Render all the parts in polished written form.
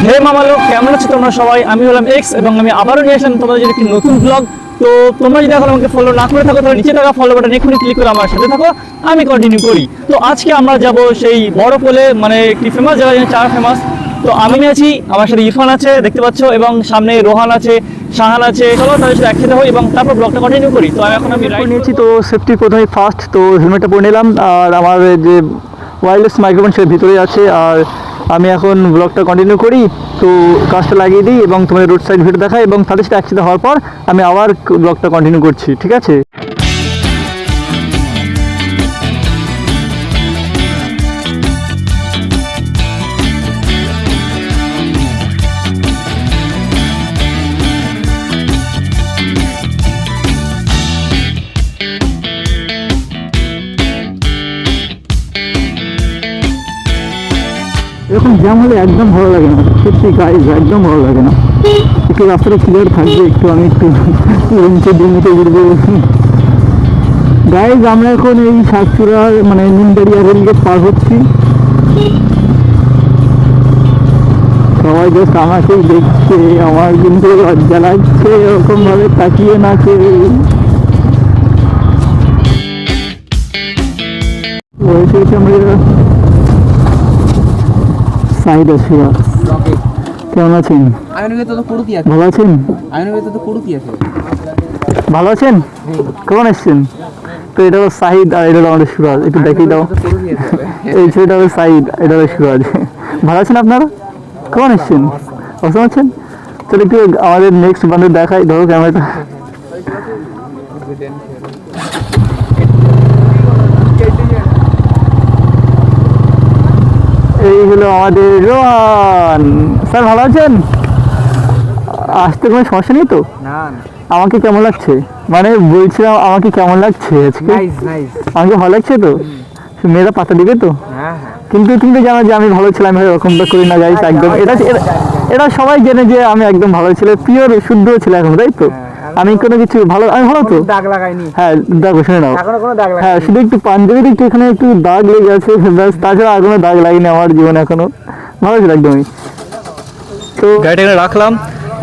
হে মামালো, কেমন আছো তোমরা সবাই? আমি হলাম এক্স এবং আমি আবারও নিয়ে আসলাম তোমাদের জন্য একটি নতুন ব্লগ। তো তোমরা যদি এখন আমাকে ফলো না করে থাকো তাহলে নিচে থাকা ফলো বাটন এক্ষুনি ক্লিক করে আমার সাথে থাকো, আমি কন্টিনিউ করি। তো আজকে আমরা যাব সেই বড় পোলে, মানে একটি ফেমাস জায়গা, চার ফেমাস। তো আমি আছি, আমার সাথে ইরফান আছে দেখতে পাচ্ছ, এবং সামনে রোহান আছে, শাহান আছে। চলো তাদের সাথে একসাথে হই এবং তারপর ব্লগটা কন্টিনিউ করি। তো আমি রাইড নিয়েছি, তো সেফটি প্রথমে ফার্স্ট, তো হেলমেটটা পরে নিলাম। আর আমার যে ওয়্যারলেস মাইক্রোফোন সে ভিতরে আছে। আর আমি এখন ব্লগটা কন্টিনিউ করি, তো কাজটা লাগিয়ে দিই এবং তোমাদের রোড সাইড ভিডিও দেখাই, এবং তাদের সাথে একসাথে হওয়ার পর আমি আবার ব্লগটা কন্টিনিউ করছি, ঠিক আছে? এরকম জ্যাম হলে একদম ভালো লাগে না, সত্যি গাইজ একদম ভালো লাগে না। একটু রাস্তাটা ক্লিয়ার থাকবে, আমি একটু লঞ্চে ডিমিতে ঘুরবো। গাইজ আমরা এখন এই সাতচুরার মানে নিমবাড়িয়া রেলগেট পার হচ্ছি। সবাই জাস্ট আমাকেই দেখছে, আমার কিন্তু লজ্জা লাগছে এরকম ভাবে তাকিয়ে নাচে। আমরা সাইড আছে। কেমন আছেন? ভালো আছেন? ভালো আছেন? কেমন এসছেন? তো এটা হলো সাহিদ আর এটা হলো আমাদের সুরাজ, একটু দেখিয়ে দাও। এই ছেলেটা হলো সাহিদ, এটা হলো সুরাজ। ভালো আছেন আপনারা? কেমন এসছেন? অবশ্য আছেন? চলো একটু আমাদের নেক্সট বান্ধব দেখাই, ধরো ক্যামেরাটা। এই হলো আমাদের রোহান স্যার। ভালো আছেন? আসতে কোনো সমস্যা নেই তো? না। আমাকে কেমন লাগছে, মানে বলছিলাম আমাকে কেমন লাগছে আজকে? আমাকে ভালো লাগছে তো? মেয়েরা পাতা দিবে তো? কিন্তু তুমি তো জানো যে আমি ভালো ছিলাম, আমি এরকমটা করি না গাইস একদম। এটা সবাই জেনে যে আমি একদম ভালো ছিল, পিওর শুদ্ধ ছিল এখন, তাই তো? আমি কোনো কিছু আমি ভালো তো দাগ লাগাইনি। হ্যাঁ দেখো, শুনে নাও। হ্যাঁ, শুধু একটু পাঞ্জাবিতে একটু এখানে একটু দাগ লেগে আছে, ব্যাস। তাছাড়া আর কোনো দাগ লাগেনি আমার জীবনে এখনো, ভালো ছিল একদমই। তো গাড়িটা এখানে রাখলাম।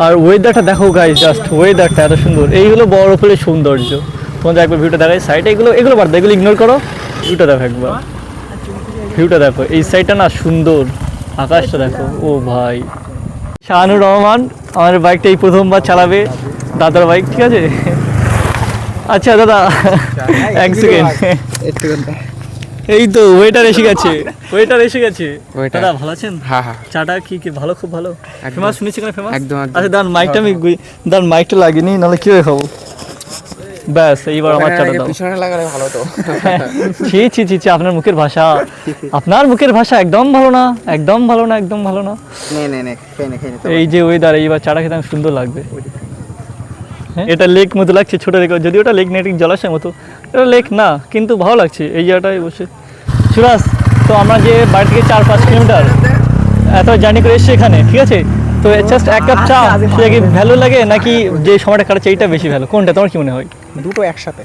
আর ওয়েদারটা দেখো গাইস, জাস্ট ওয়েদারটা এত সুন্দর। এই হলো বরফের সৌন্দর্য। তোমাদের একবার ভিউটা দেখাই, সাইডে এগুলো বাদ দাও, এগুলো ইগনোর করো। ভিউটা দেখো একবার, ভিউটা দেখো। এই সাইডটা না সুন্দর, আকাশটা দেখো। ও ভাই, শাহানুর রহমান আমার বাইকটা এই প্রথমবার চালাবে, দাদার বাইক, ঠিক আছে? আচ্ছা দাদা, এক সেকেন্ড। এই তো ওয়েটার এসে গেছে, দাদা ভালো আছেন? হ্যাঁ হ্যাঁ। চাটা কি ভালো, খুব ভালো, ফেমাস শুনেছি কেন ফেমাস? একদম। আচ্ছা দাঁড়ান, মাইকটা লাগিয়ে নিই, নাহলে কীভাবে খাবো? ব্যাস, এইবার আমার চাটা দাও। পিছনে লাগালে ভালো তো। ছি, আপনার মুখের ভাষা একদম ভালো না, একদম ভালো না। এই যে ওয়েদার, এইবার চাটা খেতে আমি সুন্দর লাগবে। এটা লেক মতো লাগছে, ছোট লেক, যদি ওটা লেক নেটিক জলাশয় মতো, এটা লেক না, কিন্তু ভালো লাগছে এই জায়গাটায় বসে। সুরাজ, তো আমরা যে বাড়ি থেকে 4-5 কিলোমিটার এত জার্নি করে এসেছি এখানে, ঠিক আছে? তো জাস্ট এক কাপ চা, সেটা কি ভ্যালু লাগে নাকি যে সময়টা কাটাচ্ছে এইটা বেশি ভ্যালু? কোনটা তোমার কি মনে হয়? দুটো একসাথে,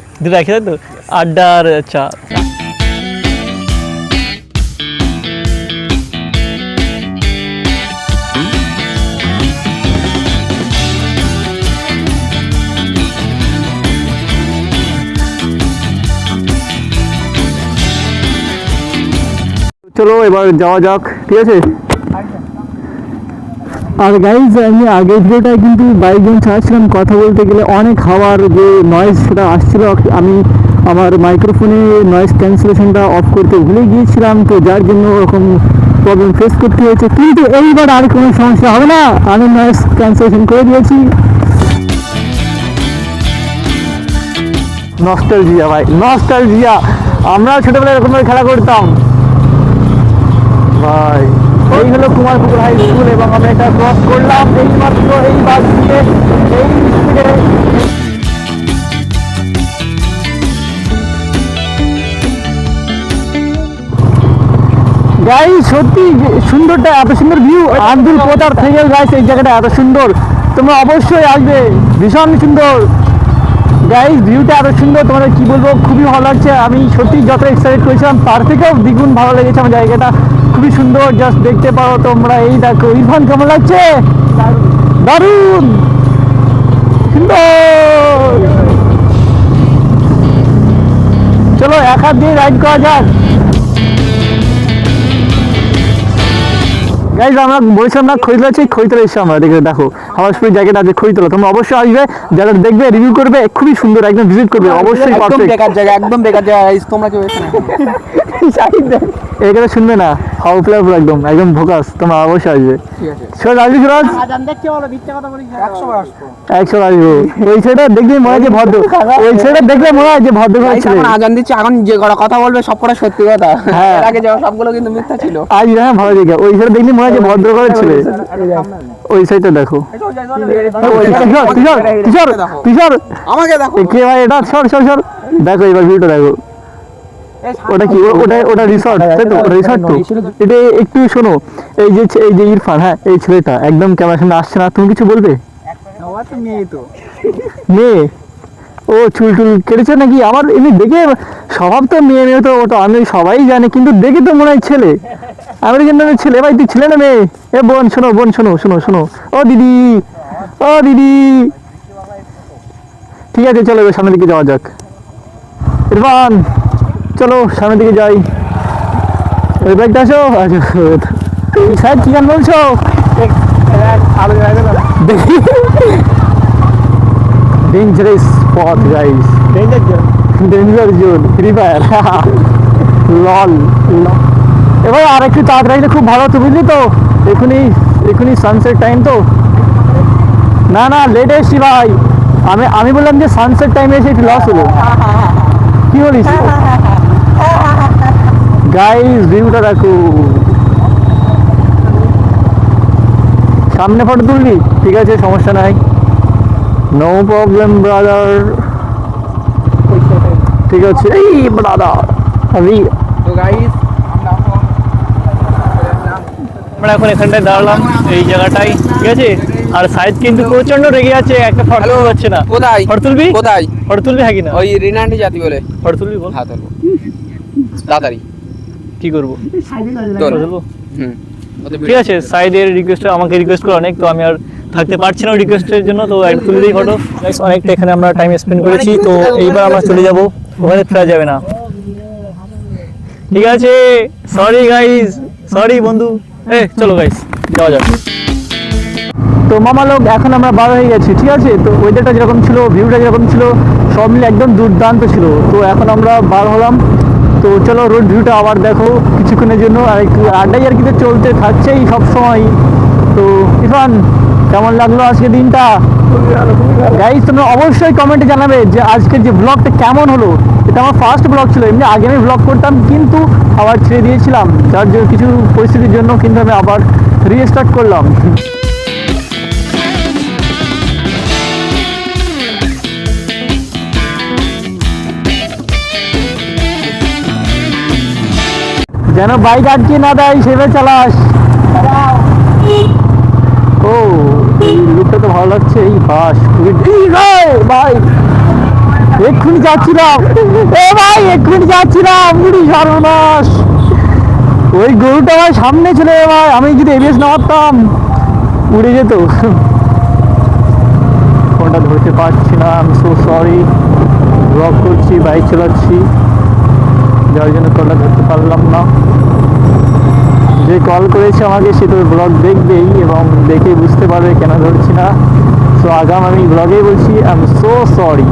তো আড্ডার চা। চলো এবার যাওয়া যাক, ঠিক আছে? আর গাইজ, আমি আগের ভিডিওটায় কিন্তু বাইক যখন চালাচ্ছিলাম, কথা বলতে গেলে অনেক হাওয়ার যে নয়েজ সেটা আসছিল, আমি আমার মাইক্রোফোনে নয়েজ ক্যান্সেলেশনটা অফ করতে ভুলে গিয়েছিলাম, তো যার জন্য ওরকম প্রবলেম ফেস করতে হয়েছে। কিন্তু এইবার আর কোনো সমস্যা হবে না, আমি নয়েজ ক্যান্সেলেশন করে দিয়েছি। নস্টালজিয়া ভাই, নস্টালজিয়া। আমরা ছোটবেলায় এরকমভাবে খেলা করতাম ভাই। এই হলো কুমারপুকুর হাই স্কুল, এবং আমরা এটা ক্রস করলাম এইমাত্র এই বাস দিয়ে, এই স্পিডে। গাইস সত্যি সুন্দরটা, এত সুন্দর ভিউ, আব্দুল পোতার থেকে গাইস এই জায়গাটা এত সুন্দর, তোমরা অবশ্যই আসবে, ভীষণ সুন্দর। গাইস ভিউটা এত সুন্দর, তোমাদের কি বলবো, খুবই ভালো লাগছে। আমি সত্যি যত এক্সাইটেড করেছিলাম তার থেকেও দ্বিগুণ ভালো লেগেছে আমার জায়গাটা, খুব খুবই সুন্দর, জাস্ট দেখতে পারো তোমরা। এই দেখো ইরফান, কেমন লাগছে? দারুণ সুন্দর। চলো এক হাত দিয়ে রাইড করা যাক। গাইজ আমরা বলছিলাম না খৈতলা আছে, খৈতলা এসে আমরা দেখো হাওয়া স্প্রিং জায়গাটা আছে খৈতলা। তোমরা অবশ্যই আসবে, যারা দেখবে রিভিউ করবে, খুবই সুন্দর, একদম ভিজিট করবে অবশ্যই। একদম বেকার জায়গা, একদম বেকার জায়গা গাইস, তোমরা কেউ এখানে এই কথা শুনবে না, হাউ প্লেয়ার একদম একদম ফোকাস, তোমরা অবশ্যই আসবে। ঠিক আছে সব আসবি সুরাজ, 100 আসবো। ওই ছেলেটা দেখলে মনে হয় যে ভদ্র, ওই ছেলেটা দেখলে মনে হয় যে ভদ্র ঘরের ছেলে। এখন আজান দিচ্ছে, এখন যে কথা বলবে সব কটা সত্যি কথা। এর আগে যাও সবগুলো কিন্তু মিথ্যা ছিল। আজ হ্যাঁ ভালো জায়গা, ওই ছেলে দেখলে মনে হয় যে ভদ্র ঘরের ছেলে। ওই সাইডটা দেখো, কিশোর আমাকে দেখো কে ভাই এটা, সর সর সর, দেখো এবার ভিউটা দেখো। ওটা কি, ওটা রিসর্ট, তাই তো? ওটা রিসর্ট তো। এটা একটু শোনো, এই যে ইরফান, হ্যাঁ এই ছেলেটা একদম ক্যামেরার সামনে আসছে না, তুমি কিছু বলবে? মেয়ে? ও চুল টুল কেটেছে নাকি? আমার এমনি দেখে স্বভাব তো মেয়ে মেয়ে, তো ওটা আমি সবাই জানে, কিন্তু দেখে তো মনে হয় ছেলে, আমেরিকান ছেলে। ভাই তুই ছেলে না মেয়ে? এ বোন শোনো, বোন শোনো শোনো শোনো, ও দিদি, ও দিদি। ঠিক আছে চলো এবার সামনের দিকে যাওয়া যাক। ইরফান চলো সামনের দিকে যাই। ওই ব্যাগটা আসো। স্যার কি গান বলছো? Dangerous spot guys, danger zone, free fire লল। এবার আর একটু তাড়াতাড়ি খুব ভালো হতো, বুঝলি তো? এখনই সানসেট টাইম তো। না না লেট এসছি ভাই, আমি বললাম যে সানসেট টাইমে এসে একটু লস হলো। কি বলিস গাইস? ভিউটা দেখো, সামনে ফটো তুলবি? ঠিক আছে সমস্যা নাই, নো প্রবলেম ব্রাদার। ঠিক আছে এই ব্রাদার তো গাইস আমরা এখন এখানটায় দাঁড়ালাম, এই জায়গাটাই, ঠিক আছে? আর সাইড কিন্তু প্রচন্ড রেগে আছে, একটা ফটো তুলতে পারছে না। কোথায় ফটো তুলবি? কোথায় ফটো তুলবি? হ্যাঁ কিনা? ওই রিনান্ডি জাতি বলে ফটো তুলবি বল। হাত ধরবো তাড়াতাড়ি, কি করবো? তোর তুলবো? হুম ঠিক আছে, সাইডের রিকোয়েস্ট আমাকে রিকোয়েস্ট করে অনেক, তো আমি আর থাকতে পারছি না রিকোয়েস্টের জন্য, তো একটু তুলে দিই ফটো। অনেকটা এখানে আমরা টাইম স্পেন্ড করেছি, তো এইবার আমরা চলে যাব, ওখানে ফেরা যাবে না। ঠিক আছে, সরি গাইস, সরি বন্ধু। চলো গাইস যাওয়া যাক। তো মামা লোক এখন আমরা বার হয়ে গেছি, ঠিক আছে? তো ওয়েদারটা যেরকম ছিল, ভিউটা যেরকম ছিল, সব মিলে একদম দুর্দান্ত ছিল। তো এখন আমরা বার হলাম, তো চলো রোড ভিউটা আবার দেখো কিছুক্ষণের জন্য, আর একটু আড্ডাই আর কি তো চলতে থাকছেই সব সময়। তো ইরফান কেমন লাগলো আজকে দিনটা? গাইস তোমরা অবশ্যই কমেন্টে জানাবে যে আজকের যে ব্লগটা কেমন হলো। এটা আমার ফার্স্ট ব্লগ ছিল, এমনি আগে আমি ব্লগ করতাম কিন্তু আবার ছেড়ে দিয়েছিলাম, যার জন্য কিছু পরিস্থিতির জন্য, কিন্তু আমি আবার রিস্টার্ট করলাম। যেন বাইক আটকে না দেয় সেভাবে চালাস। ও এই লুকটা তো ভালো লাগছে, এই বাস ভাই, এক্ষুনি যাচ্ছিলাম, এ ভাই এক্ষুনি যাচ্ছিলাম, বুড়ি সর্বনাশ। ওই গরুটা আমার সামনে চলে ভাই, আমি যদি এবিএস না মারতাম উড়ে যেত। ফোনটা ধরতে পারছি না, আমি সো সরি। ব্লগ করছি, বাইক চালাচ্ছি, যার জন্য কলটা ধরতে পারলাম না। যে কল করেছে আমাকে সে তো ব্লগ দেখবেই এবং দেখে বুঝতে পারবে কেন ধরছি না। সো আগাম আমি ব্লগেই বলছি, আই এম সো সরি।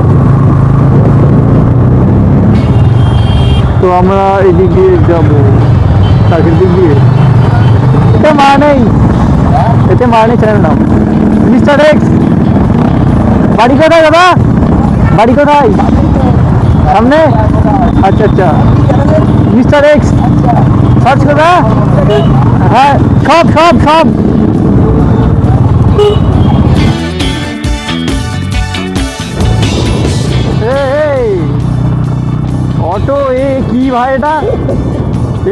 তো আমরা এদিকে যাবো, তাকে দিক দিয়ে। এতে মা নেই, এতে মা নেই চ্যানেল নাম মিস্টার এক্স। বাড়ি কোথায় দাদা? বাড়ি কোথায়? সামনে? আচ্ছা আচ্ছা, মিস্টার এক্স সার্চ করবা। হ্যাঁ সব সব সব। অটো কি ভাই এটা?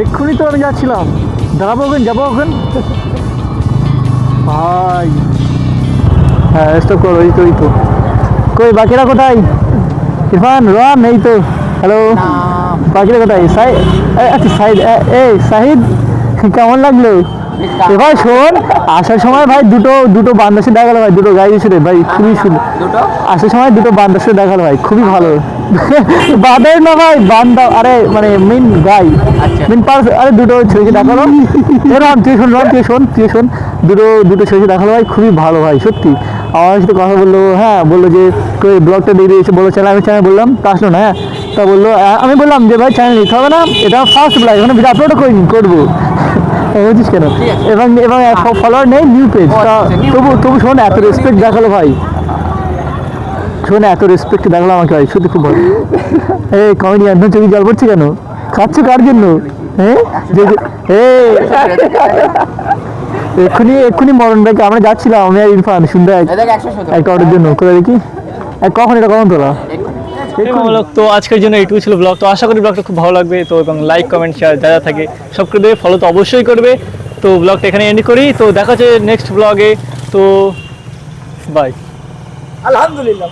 এক্ষুনি তো আমি যাচ্ছিলাম, দাঁড়াবো ওখানে, যাবো ওখানে ভাই। হ্যাঁ স্টপ করো, এই তো কই বাকিরা কোথায়? ইরফান রান এই তো। হ্যালো বাকিরা কোথায়? আচ্ছা সাইদ, এই সাহিদ কেমন লাগলো? এবার শোন, আসার সময় ভাই দুটো বান্দাসে দেখা গেল ভাই, দুটো গাই ছিল ভাই, খুবই সুন্দর। দুটো আসার সময় দুটো বান্দাসে দেখা গেল ভাই, খুবই ভালো। বাঁধের না ভাই, বান্দা, আরে মানে মেন গাই, মেন পার্স, আরে দুটো ছেলেকে দেখালো। এরকম তুই শোন, দুটো ছেলেকে দেখালো ভাই, খুবই ভালো ভাই সত্যি। আমার সাথে কথা বললো, হ্যাঁ বললো যে ব্লগটা দিয়ে দিয়েছে, বললো চ্যানেল, আমি চ্যানেল বললাম, তা আসলো না। হ্যাঁ তা বললো, আমি বললাম যে ভাই চ্যানেল নিতে হবে না, এটা ফার্স্ট ব্লগ, এখানে ভিডিও আপলোডও করিনি, করবো। বুঝছিস কেন? এবং ফলোয়ার নেই, নিউ পেজ। তবু শোন, এত রেসপেক্ট দেখালো ভাই, শোন এত রেসপেক্ট দেখালো আমাকে ভাই, সত্যি খুব ভালো। এই কমেডিয়ান, তোর চোখে জল পড়ছে কেন? খাচ্ছ কার জন্য? হ্যাঁ এক্ষুনি মরণ ভাইকে আমরা যাচ্ছিলাম, আমি আর ইরফান সুন্দর একটা অর্ডার জন্য, করে দেখি কখন তোলা। তো আজকের জন্য এইটুকু ছিল ব্লগ। তো আশা করি ব্লগটা খুব ভালো লাগবে। তো এবং লাইক, কমেন্ট, শেয়ার যা যা থাকে সব করে দেবে, ফলো তো অবশ্যই করবে। তো ব্লগটা এখানে এন্ড করি, তো দেখা হচ্ছে নেক্সট ব্লগে। তো বাই। আলহামদুলিল্লাহ।